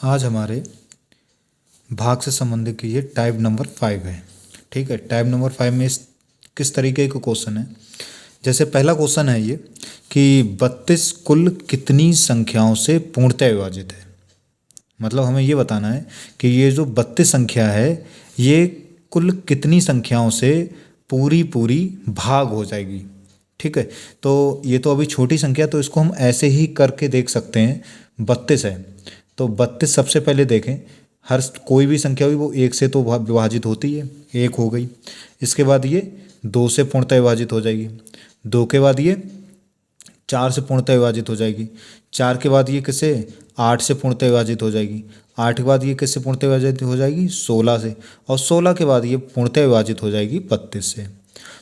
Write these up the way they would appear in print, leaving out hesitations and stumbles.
आज हमारे भाग से संबंधित ये टाइप नंबर 5 है। ठीक है, टाइप नंबर 5 में किस तरीके का क्वेश्चन है। जैसे पहला क्वेश्चन है ये कि 32 कुल कितनी संख्याओं से पूर्णतः विभाजित है। मतलब हमें ये बताना है कि ये जो 32 संख्या है ये कुल कितनी संख्याओं से पूरी पूरी भाग हो जाएगी। ठीक है, तो ये तो अभी छोटी संख्या, तो इसको हम ऐसे ही करके देख सकते हैं। 32 है तो 32 सबसे पहले देखें, हर कोई भी संख्या हुई वो एक से तो विभाजित होती है, एक हो गई। इसके बाद ये 2 से पूर्णतः विभाजित हो जाएगी, 2 के बाद ये 4 से पूर्णतः विभाजित हो जाएगी, 4 के बाद ये किससे 8 से पूर्णतः विभाजित हो जाएगी, 8 के बाद ये किससे पूर्णतः विभाजित हो जाएगी 16 से, और 16 के बाद ये पूर्णतः विभाजित हो जाएगी 32 से।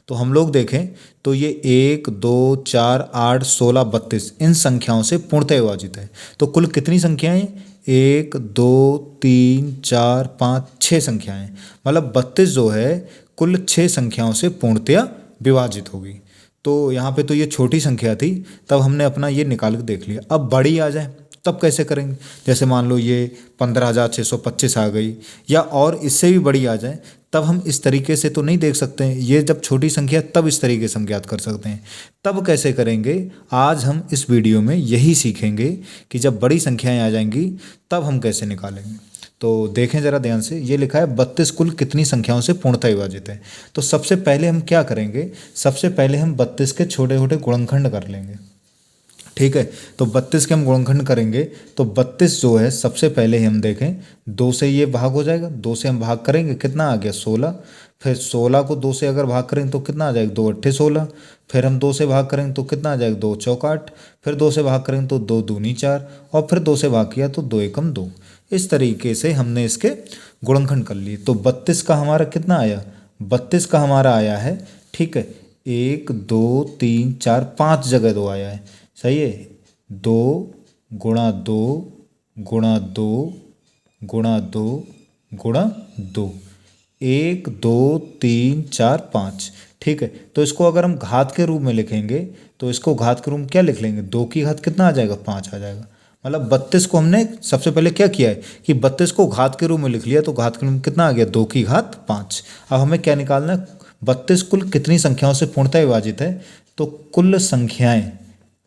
तो हम लोग देखें तो ये 1 2 4 8 16 32 इन संख्याओं से पूर्णतः विभाजित है। तो कुल कितनी संख्याएं, 1 2 3 4 5 6 संख्याएं, मतलब 32 जो है कुल 6 संख्याओं से पूर्णतः विभाजित होगी। तो यहाँ पे तो ये छोटी संख्या थी, तब हमने अपना ये निकाल के देख लिया। अब बड़ी आ जाए तब कैसे करेंगे। जैसे मान लो ये 15,625 आ गई, या और इससे भी बड़ी आ जाए, तब हम इस तरीके से तो नहीं देख सकते हैं। ये जब छोटी संख्या तब इस तरीके से हम ज्ञात कर सकते हैं। तब कैसे करेंगे, आज हम इस वीडियो में यही सीखेंगे कि जब बड़ी संख्याएं आ जाएंगी तब हम कैसे निकालेंगे। तो देखें ज़रा ध्यान से, ये लिखा है 32 कुल कितनी संख्याओं से पूर्णतः विभाजित है। तो सबसे पहले हम क्या करेंगे, सबसे पहले हम 32 के छोटे छोटे गुणनखंड कर लेंगे। ठीक है, तो 32 के हम गुणनखंड करेंगे तो 32 जो है सबसे पहले ही हम देखें 2 से ये भाग हो जाएगा, 2 से हम भाग करेंगे कितना आ गया 16, फिर 16 को 2 से अगर भाग करेंगे तो कितना आ जाएगा 2 अट्ठे 16, फिर हम 2 से भाग करेंगे तो कितना आ जाएगा 2 चौक 8, फिर 2 से भाग करेंगे तो 2 दूनी 4, और फिर 2 से भाग किया तो 2 एकम 2। इस तरीके से हमने इसके गुणनखंड कर लिए। तो 32 का हमारा कितना आया, 32 का हमारा आया है, ठीक है, 1 2 3 4 5 जगह 2 आया है, सही है। 2 गुणा 2 गुणा 2 गुणा 2 गुणा 2, 1 2 3 4 5। ठीक है, तो इसको अगर हम घात के रूप में लिखेंगे तो इसको घात के रूप में क्या लिख लेंगे, 2 की घात कितना आ जाएगा 5 आ जाएगा। मतलब 32 को हमने सबसे पहले क्या किया है कि 32 को घात के रूप में लिख लिया, तो घात के रूप में कितना आ गया 2 की घात 5। अब हमें क्या निकालना है, 32 कुल कितनी संख्याओं से पूर्णतः विभाजित है। तो कुल संख्याएं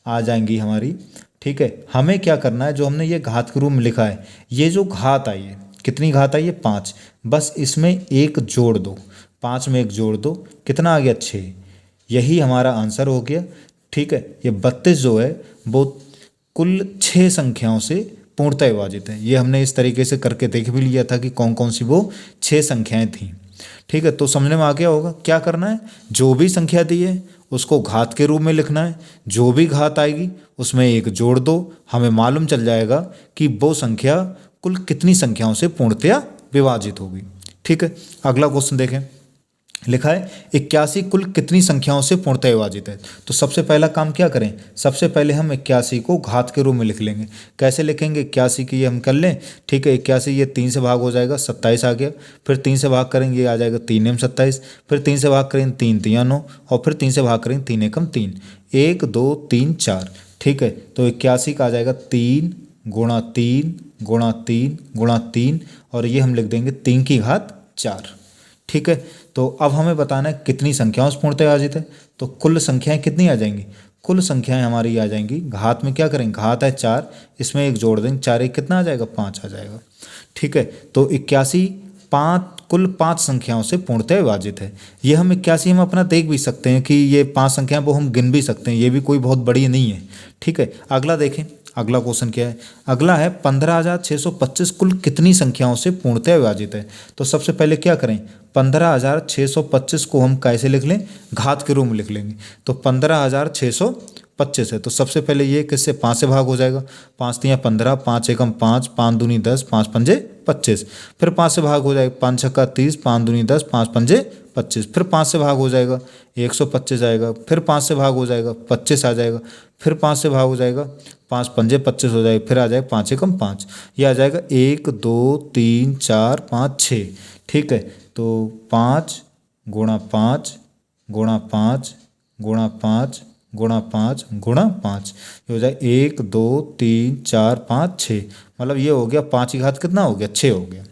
आ जाएंगी हमारी। ठीक है, हमें क्या करना है, जो हमने ये घात के रूप में लिखा है, ये जो घात आई है, कितनी घात आई है 5, बस इसमें एक जोड़ दो, 5 में एक जोड़ दो, कितना आ गया 6। यही हमारा आंसर हो गया। ठीक है, ये 32 जो है वो कुल 6 संख्याओं से पूर्णतः विभाजित है। ये हमने इस तरीके से करके देख भी लिया था कि कौन कौन सी वो 6 संख्याएं थीं। ठीक है, तो समझने में आ गया होगा क्या करना है। जो भी संख्या दी है उसको घात के रूप में लिखना है, जो भी घात आएगी उसमें एक जोड़ दो, हमें मालूम चल जाएगा कि वो संख्या कुल कितनी संख्याओं से पूर्णतः विभाजित होगी। ठीक है, अगला क्वेश्चन देखें, लिखा है 81 कुल कितनी संख्याओं से पूर्णतः विभाजित है। तो सबसे पहला काम क्या करें, सबसे पहले हम 81 को घात के रूप में लिख लेंगे। कैसे लिखेंगे, 81 की ये हम कर लें। ठीक है, 81 ये 3 से भाग हो जाएगा 27 आ गया, फिर 3 से भाग करेंगे ये आ जाएगा 3 एम 27, फिर 3 से भाग करेंगे 3 तिया 9, और फिर 3 से भाग करेंगे 3 एकम 3, 1 2 3 4। ठीक है, तो 81 का आ जाएगा 3 गुणा 3 गुणा 3 गुणा 3, और ये हम लिख देंगे 3 की घात 4। ठीक है, तो अब हमें बताना है कितनी संख्याओं से पूर्णतः विभाजित है। तो कुल संख्याएं कितनी आ जाएंगी, कुल संख्याएं हमारी आ जाएंगी, घात में क्या करेंगे, घात है 4, इसमें एक जोड़ देंगे, 4 एक कितना आ जाएगा 5 आ जाएगा। ठीक है, तो 81 कुल 5 संख्याओं से पूर्णतः विभाजित है। ये हम 81 हम अपना देख भी सकते हैं कि ये 5 संख्याएं वो हम गिन भी सकते हैं, ये भी कोई बहुत बड़ी नहीं है। ठीक है, अगला देखें, अगला क्वेश्चन क्या है, अगला है 15,625 कुल कितनी संख्याओं से पूर्णतः विभाजित है। तो सबसे पहले क्या करें, 15,625 को हम कैसे लिख लें, घात के रूप में लिख लेंगे। तो 15,625 है, तो सबसे पहले ये किससे 5 से भाग हो जाएगा, 5 तिया 15, 5 एकम 5, 5 दूनी 10, 5 पंजे 25, फिर 5 से भाग हो जाएगा 5 छक्का 30, 5 दूनी 10, 5 पंजे 25, फिर 5 से भाग हो जाएगा 125 आएगा, फिर 5 से भाग हो जाएगा 25 आ जाएगा, फिर 5 से भाग हो जाएगा 5 पंजे 25 हो जाएगा, फिर आ जाएगा 5 एकम 5, ये आ जाएगा 1 2 3 4 5 6। ठीक है, तो 5 गुणा 5 गुणा 5 गुणा 5 गुणा 5 गुणा 5, ये हो जाए 1 2 3 4 5 6, मतलब ये हो गया 5 की घात कितना हो गया 6 हो गया।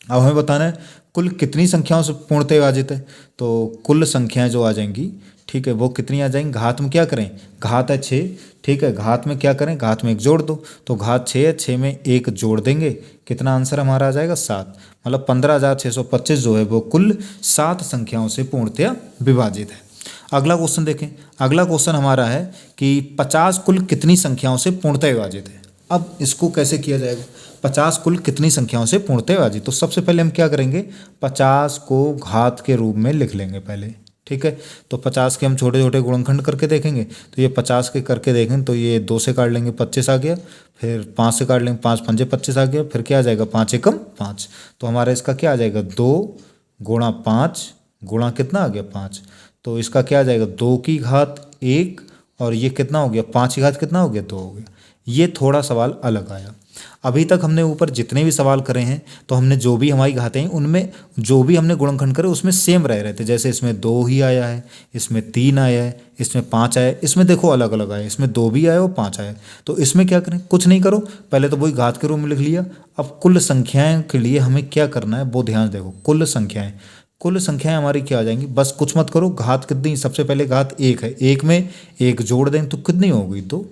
अब हमें बताना है कुल कितनी संख्याओं से पूर्णतः विभाजित है, तो कुल संख्याएं जो आ जाएंगी, ठीक है, वो कितनी आ जाएंगी, घात में क्या करें, घात है 6, ठीक है, घात में क्या करें, घात में 1 जोड़ दो, तो घात 6 है, 6 में 1 जोड़ देंगे, कितना आंसर हमारा आ जाएगा 7, मतलब 15,625 जो है वो कुल 7 संख्याओं से पूर्णतः विभाजित है। अगला क्वेश्चन देखें, अगला क्वेश्चन हमारा है कि 50 कुल कितनी संख्याओं से पूर्णतः विभाजित है। अब इसको कैसे किया जाएगा, 50 कुल कितनी संख्याओं से पूर्णतः विभाजित, तो सबसे पहले हम क्या करेंगे, 50 को घात के रूप में लिख लेंगे पहले, ठीक है, तो 50 के हम छोटे छोटे गुणनखंड करके देखेंगे, तो ये 50 के करके देखें तो ये 2 से काट लेंगे 25 आ गया, फिर 5 से काट लेंगे 5 पंजे 25 आ गया, फिर क्या आ जाएगा 5 एकम 5, तो हमारा इसका क्या आ जाएगा 2 गुणा 5 गुणा कितना आ गया 5, तो इसका क्या आ जाएगा 2 की घात 1, और ये कितना हो गया 5 की घात कितना हो गया 2 हो गया। ये थोड़ा सवाल अलग आया। अभी तक हमने ऊपर जितने भी सवाल करे हैं तो हमने जो भी हमारी घातें हैं उनमें जो भी हमने गुणनखंड करे उसमें सेम रह रहे थे, जैसे इसमें 2 ही आया है, इसमें 3 आया है, इसमें 5 आया है, इसमें देखो अलग अलग आया, इसमें 2 भी आया और 5 आया। तो इसमें क्या करें, कुछ नहीं करो, पहले तो वही घात के रूप में लिख लिया। अब कुल संख्याएं के लिए हमें क्या करना है वो ध्यान देखो, कुल संख्याएं हमारी क्या आ जाएंगी, बस कुछ मत करो, घात कितनी, सबसे पहले घात 1 है, 1 में 1 जोड़ दें तो कितनी होगी 2,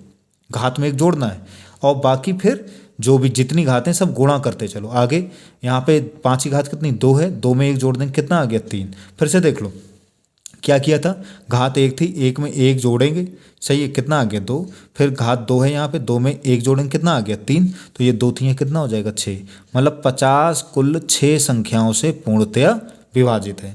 घात में 1 जोड़ना है, और बाकी फिर जो भी जितनी घातें सब गुणा करते चलो आगे। यहाँ पे 5 की घात कितनी 2 है, 2 में 1 जोड़ दें कितना आ गया 3, फिर से देख लो क्या किया था, घात 1 थी, 1 में 1 जोड़ेंगे, सही है, कितना आ गया 2, फिर घात 2 है यहाँ पे, 2 में 1 जोड़ेंगे कितना आ गया 3, तो ये 2 थी है कितना हो जाएगा 6, मतलब 50 कुल 6 संख्याओं से पूर्णतया विभाजित है।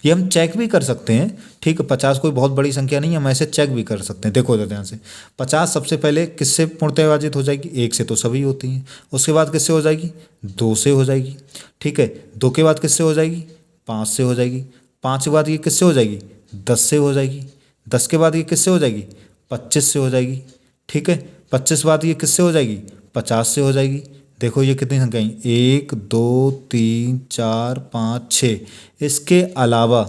ये हम चेक भी कर सकते हैं, ठीक है, 50 कोई बहुत बड़ी संख्या नहीं है, हम ऐसे चेक भी कर सकते हैं। देखो इधर ध्यान से, 50 सबसे पहले किससे पूर्णतः विभाजित हो जाएगी, 1 से तो सभी होती हैं, उसके बाद किससे हो जाएगी 2 से हो जाएगी, ठीक है, 2 के बाद किससे हो जाएगी 5 से हो जाएगी, 5 के बाद ये किससे हो जाएगी 10 से हो जाएगी, 10 के बाद ये किससे हो जाएगी 25 से हो जाएगी, ठीक है, 25 बाद ये किससे हो जाएगी 50 से हो जाएगी। देखो ये कितनी संख्या है 1 2 3 4 5 6, इसके अलावा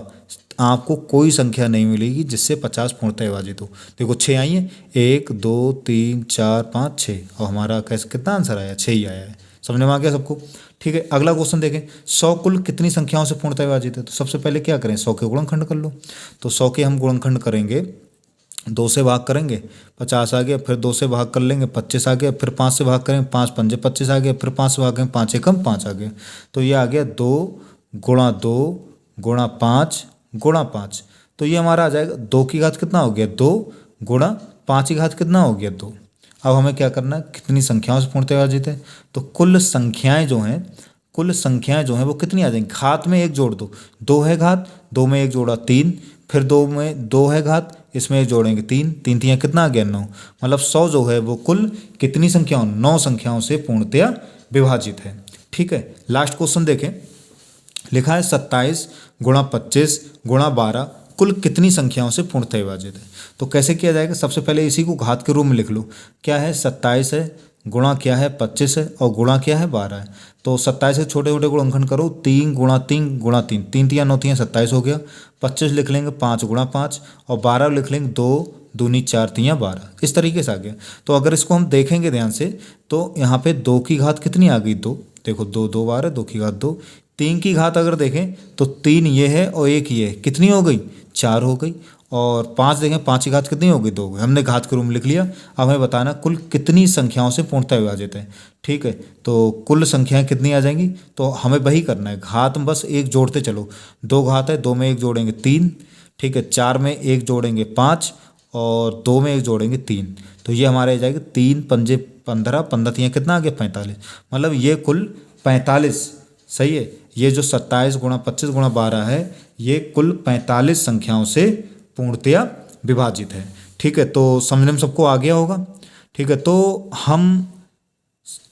आपको कोई संख्या नहीं मिलेगी जिससे 50 पूर्णतः विभाजित हो। देखो 6 आई है, 1 2 3 4 5 6, और हमारा कैसे कितना आंसर आया 6 ही आया है, समझ में आ गया सबको, ठीक है। अगला क्वेश्चन देखें, 100 कुल कितनी संख्याओं से पूर्णतः विभाजित है, तो सबसे पहले क्या करें 100 के गुणनखंड कर लो, तो 100 के हम गुणनखंड करेंगे, 2 से भाग करेंगे 50 आ गया, फिर 2 से भाग कर लेंगे 25 आ गया, फिर 5 से भाग करेंगे 5 पंजे 25 आ गया, फिर 5 से भाग करेंगे 5 एकम 5 आ गया, तो ये आ गया 2 गुणा 2 गुणा 5 गुणा 5, तो ये हमारा आ जाएगा 2 की घात कितना हो गया 2 गुणा 5 की घात कितना हो गया 2। अब हमें क्या करना है, कितनी संख्याओं से पूर्णतः विभाजित है, तो कुल संख्याएं जो हैं वो कितनी आ जाएंगी, घात में 1 जोड़ दो, 2 है घात, 2 में 1 जोड़ा 3, फिर 2 में 2 है घात, इसमें जोड़ेंगे 3, 3 तियाँ कितना आ गया 9, मतलब 100 जो है वो कुल कितनी संख्याओं 9 संख्याओं से पूर्णतया विभाजित है, ठीक है। लास्ट क्वेश्चन देखें, लिखा है 27 गुणा 25 गुणा 12 कुल कितनी संख्याओं से पूर्णतः विभाजित है। तो कैसे किया जाएगा, सबसे पहले इसी को घात के रूप में लिख लो, क्या है 27 है, गुणा क्या है 25 है, और गुणा क्या है 12 है। तो 27 के छोटे छोटे गुणनखंड करो, 3 गुणा 3 गुणा 3, 3 तियाँ 9 तियाँ 27 हो गया, 25 लिख लेंगे 5 गुणा 5, और 12 लिख लेंगे 2 दूनी 4 तियाँ 12, इस तरीके से आ गया। तो अगर इसको हम देखेंगे ध्यान से तो यहाँ पे 2 की घात कितनी आ गई 2, देखो 2 2 बार है, 2 की घात 2, 3 की घात अगर देखें तो 3 ये है और 1 ये है, कितनी हो गई 4 हो गई, और 5 देखें 5 की घात कितनी हो गई 2 हो गई, हमने घात के रूप में लिख लिया। अब हमें बताना कुल कितनी संख्याओं से पूर्णतः विभाजित है, ठीक है, तो कुल संख्याएं कितनी आ जाएंगी, तो हमें वही करना है, घात में बस 1 जोड़ते चलो, 2 घात है, 2 में 1 जोड़ेंगे 3, ठीक है, 4 में 1 जोड़ेंगे 5, और 2 में 1 जोड़ेंगे 3, तो ये हमारे आ जाएगा 3 पंजे 15, 15 तियाँ कितना आ गया 45, मतलब ये कुल 45, सही है। ये जो 27 गुणा 25 गुणा 12 है ये कुल 45 संख्याओं से पूर्णतया विभाजित है, ठीक है। तो समझने में सबको आ गया होगा, ठीक है। तो हम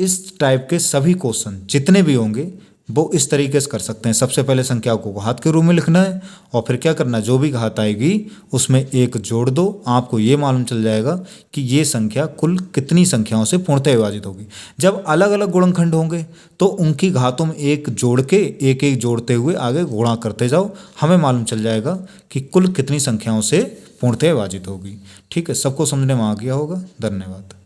इस टाइप के सभी क्वेश्चन जितने भी होंगे वो इस तरीके से कर सकते हैं। सबसे पहले संख्या को घात के रूप में लिखना है, और फिर क्या करना है, जो भी घात आएगी उसमें 1 जोड़ दो, आपको ये मालूम चल जाएगा कि ये संख्या कुल कितनी संख्याओं से पूर्णतः विभाजित होगी। जब अलग अलग गुणनखंड होंगे तो उनकी घातों में 1 जोड़ के 1 1 जोड़ते हुए आगे गुणा करते जाओ, हमें मालूम चल जाएगा कि कुल कितनी संख्याओं से पूर्णतः विभाजित होगी। ठीक है, सबको समझने में आ गया होगा। धन्यवाद।